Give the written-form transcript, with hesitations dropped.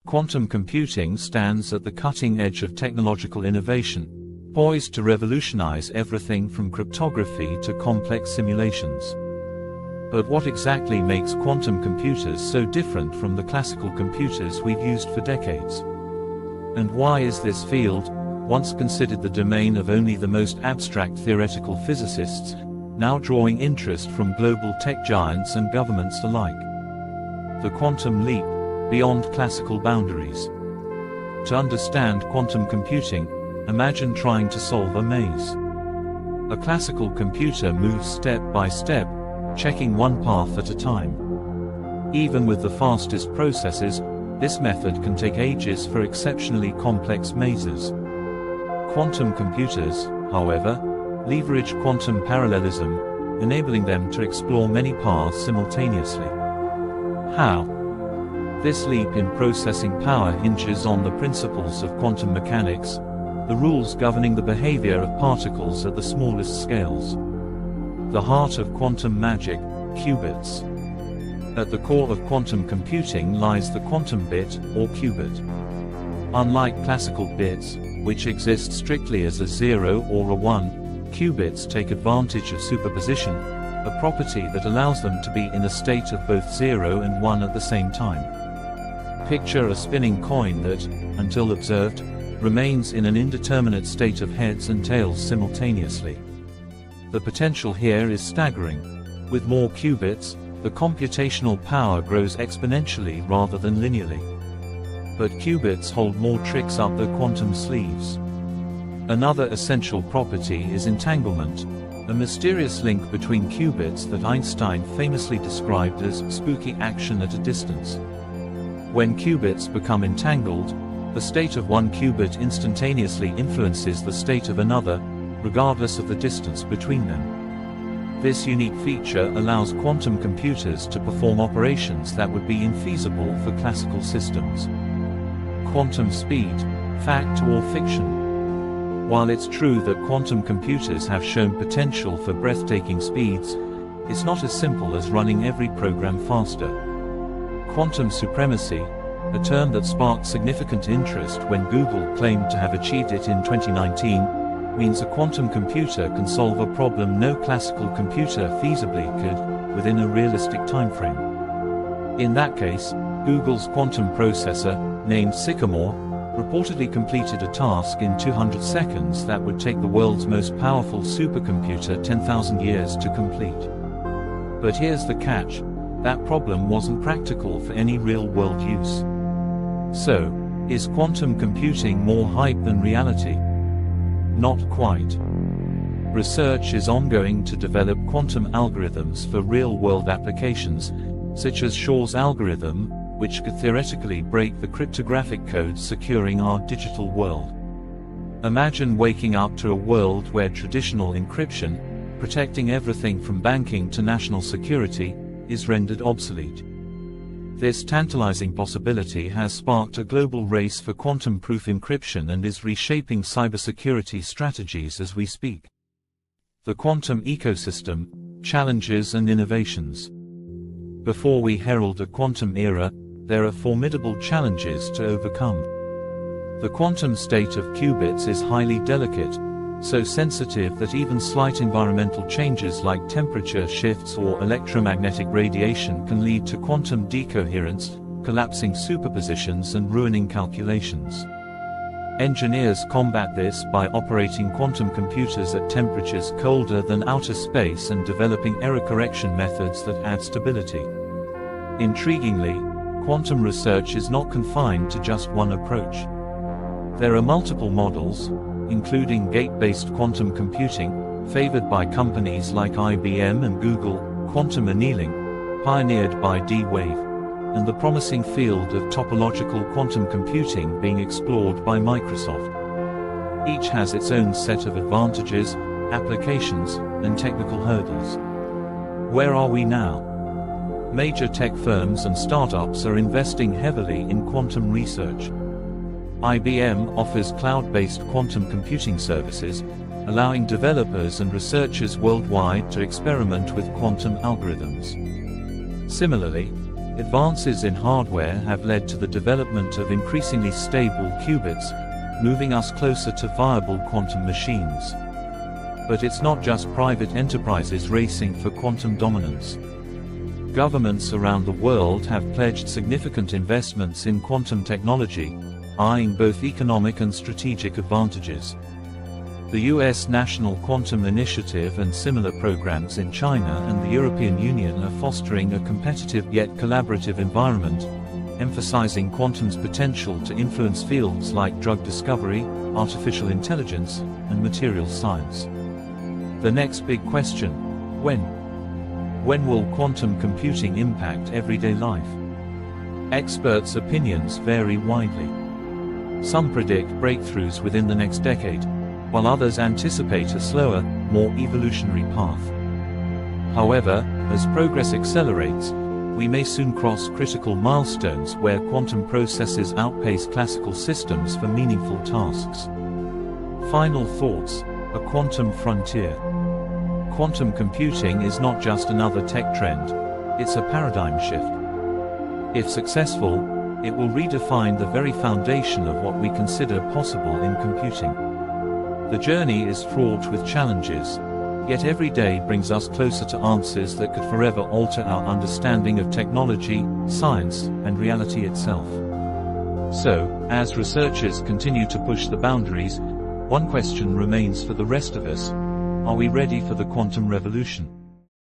Quantum computing stands at the cutting edge of technological innovation, poised to revolutionize everything from cryptography to complex simulations. But what exactly makes quantum computers so different from the classical computers we've used for decades? And why is this field, once considered the domain of only the most abstract theoretical physicists, now drawing interest from global tech giants and governments alike? The quantum leap, beyond classical boundaries. To understand quantum computing, imagine trying to solve a maze. A classical computer moves step by step, checking one path at a time. Even with the fastest processors, this method can take ages for exceptionally complex mazes. Quantum computers, however, leverage quantum parallelism, enabling them to explore many paths simultaneously. How? This leap in processing power hinges on the principles of quantum mechanics, the rules governing the behavior of particles at the smallest scales. The heart of quantum magic, qubits. At the core of quantum computing lies the quantum bit, or qubit. Unlike classical bits, which exist strictly as a 0 or a 1, qubits take advantage of superposition, a property that allows them to be in a state of both 0 and 1 at the same time. Picture a spinning coin that, until observed, remains in an indeterminate state of heads and tails simultaneously. The potential here is staggering. With more qubits, the computational power grows exponentially rather than linearly. But qubits hold more tricks up their quantum sleeves. Another essential property is entanglement, a mysterious link between qubits that Einstein famously described as spooky action at a distance. When qubits become entangled, the state of one qubit instantaneously influences the state of another, regardless of the distance between them. This unique feature allows quantum computers to perform operations that would be infeasible for classical systems. Quantum speed, fact or fiction? While it's true that quantum computers have shown potential for breathtaking speeds, it's not as simple as running every program faster. Quantum supremacy, a term that sparked significant interest when Google claimed to have achieved it in 2019, means a quantum computer can solve a problem no classical computer feasibly could, within a realistic timeframe. In that case, Google's quantum processor, named Sycamore, reportedly completed a task in 200 seconds that would take the world's most powerful supercomputer 10,000 years to complete. But here's the catch. That problem wasn't practical for any real-world use. So, is quantum computing more hype than reality? Not quite. Research is ongoing to develop quantum algorithms for real-world applications, such as Shor's algorithm, which could theoretically break the cryptographic code securing our digital world. Imagine waking up to a world where traditional encryption, protecting everything from banking to national security, is rendered obsolete. This tantalizing possibility has sparked a global race for quantum-proof encryption and is reshaping cybersecurity strategies as we speak. The quantum ecosystem, challenges and innovations. Before we herald a quantum era, there are formidable challenges to overcome. The quantum state of qubits is highly delicate, so sensitive that even slight environmental changes like temperature shifts or electromagnetic radiation can lead to quantum decoherence, collapsing superpositions and ruining calculations. Engineers combat this by operating quantum computers at temperatures colder than outer space and developing error correction methods that add stability. Intriguingly, quantum research is not confined to just one approach. There are multiple models, including gate-based quantum computing, favored by companies like IBM and Google, quantum annealing, pioneered by D-Wave, and the promising field of topological quantum computing being explored by Microsoft. Each has its own set of advantages, applications, and technical hurdles. Where are we now? Major tech firms and startups are investing heavily in quantum research. IBM offers cloud-based quantum computing services, allowing developers and researchers worldwide to experiment with quantum algorithms. Similarly, Advances in hardware have led to the development of increasingly stable qubits, moving us closer to viable quantum machines. But it's not just private enterprises racing for quantum dominance. Governments around the world have pledged significant investments in quantum technology, eyeing both economic and strategic advantages. The US National Quantum Initiative and similar programs in China and the European Union are fostering a competitive yet collaborative environment, emphasizing quantum's potential to influence fields like drug discovery, artificial intelligence, and materials science. The next big question: when? When will quantum computing impact everyday life? Experts' opinions vary widely. Some predict breakthroughs within the next decade, while others anticipate a slower, more evolutionary path. However, as progress accelerates, we may soon cross critical milestones where quantum processes outpace classical systems for meaningful tasks. Final thoughts: a quantum frontier. Quantum computing is not just another tech trend, it's a paradigm shift. If successful, it will redefine the very foundation of what we consider possible in computing. The journey is fraught with challenges, yet every day brings us closer to answers that could forever alter our understanding of technology, science, and reality itself. So, as researchers continue to push the boundaries, one question remains for the rest of us: are we ready for the quantum revolution?